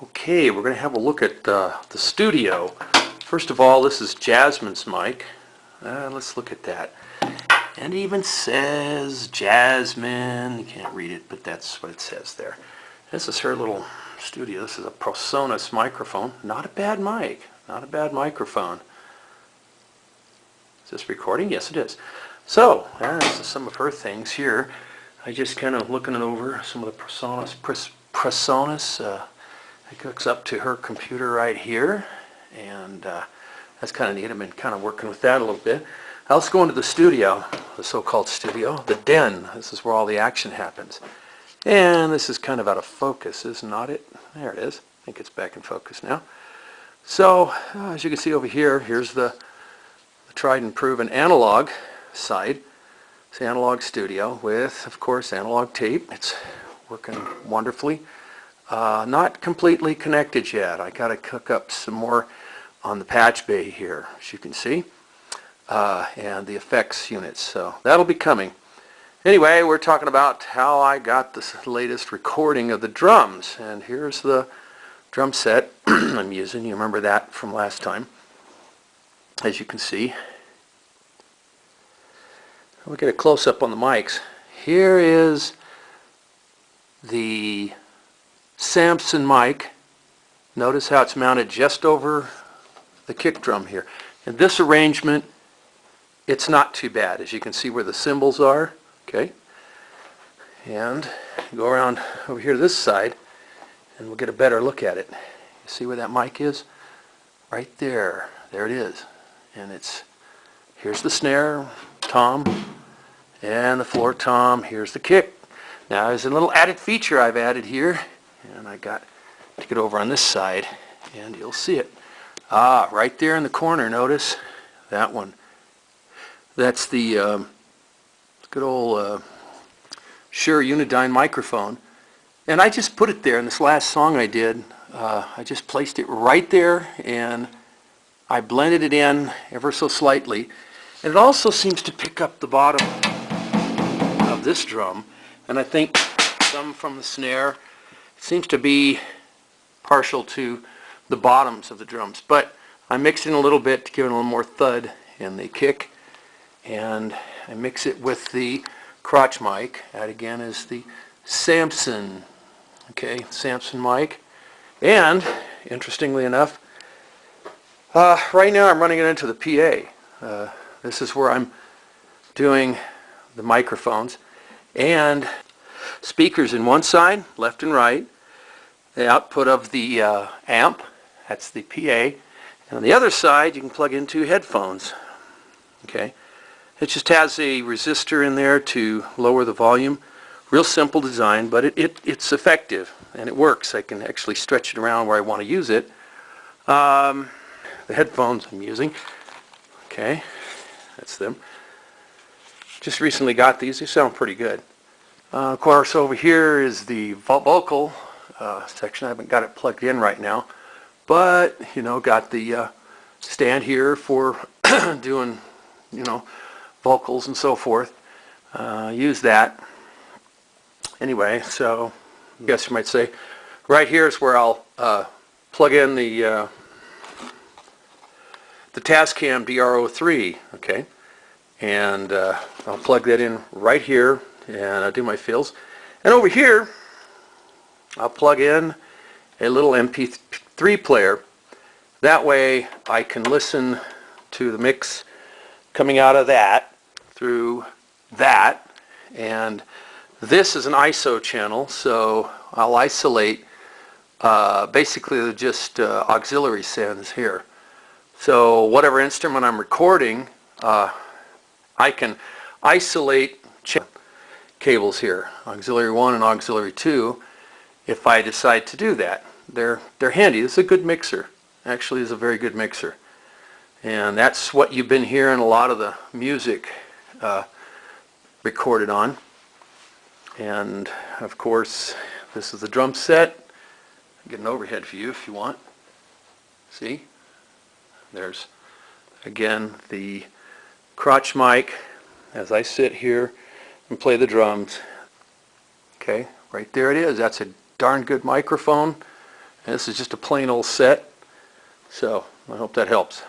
Okay, we're going to have a look at the studio. First of all, this is Jasmine's mic. Let's look at that. And it even says Jasmine. You can't read it, but that's what it says there. This is her little studio. This is a PreSonus microphone. Not a bad mic. Not a bad microphone. Is this recording? Yes, it is. So, this is some of her things here. I just kind of looking over some of the PreSonus. It hooks up to her computer right here, and that's kind of neat. I've been kind of working with that a little bit. Now let's go into the studio, the so-called studio, the den. This is where all the action happens. And this is kind of out of focus, is not it? There it is. I think it's back in focus now. So, as you can see over here, here's the tried and proven analog side. It's the analog studio with, of course, analog tape. It's working wonderfully. Not completely connected yet. I got to cook up some more on the patch bay here, as you can see, and the effects units. So that'll be coming. Anyway, we're talking about how I got this latest recording of the drums, and here's the drum set I'm using. You remember that from last time, as you can see. We'll get a close-up on the mics. Here is the Samson mic. Notice how it's mounted just over the kick drum here. In this arrangement, it's not too bad, as you can see where the cymbals are. Okay, and go around over here to this side, and we'll get a better look at it. You see where that mic is? Right there. There it is. And here's the snare tom, and the floor tom. Here's the kick. Now there's a little added feature I've added here. And I got to get over on this side, and you'll see it. Right there in the corner, notice that one. That's the good old Shure Unidyne microphone. And I just put it there in this last song I did. I just placed it right there, and I blended it in ever so slightly. And it also seems to pick up the bottom of this drum, and I think some from the snare. Seems to be partial to the bottoms of the drums, but I mixed in a little bit to give it a little more thud in the kick, and I mix it with the crotch mic. That again is the Samson, Samson mic. And interestingly enough, right now I'm running it into the PA. This is where I'm doing the microphones, and speakers in one side, left and right, the output of the amp, that's the PA, and on the other side you can plug into headphones. Okay, it just has a resistor in there to lower the volume. Real simple design, but it's effective and it works. I can actually stretch it around where I want to use it. The headphones I'm using, okay, that's them. Just recently got these. They sound pretty good. Of course, over here is the vocal section. I haven't got it plugged in right now, but got the stand here for doing vocals and so forth. Use that anyway. So I guess you might say right here is where I'll plug in the Tascam DR03. Okay, and I'll plug that in right here, and I'll do my fills. And over here, I'll plug in a little MP3 player. That way I can listen to the mix coming out of that through that. And this is an ISO channel, so I'll isolate basically just auxiliary sends here. So whatever instrument I'm recording, I can isolate cables here, auxiliary 1 and auxiliary 2, if I decide to do that. They're handy. It's a good mixer. Actually, it's a very good mixer. And that's what you've been hearing a lot of the music recorded on. And of course, this is the drum set. Get an overhead view if you want. See? There's again the crotch mic as I sit here and play the drums. Okay, right there it is. That's a darn good microphone, This is just a plain old set, so I hope that helps.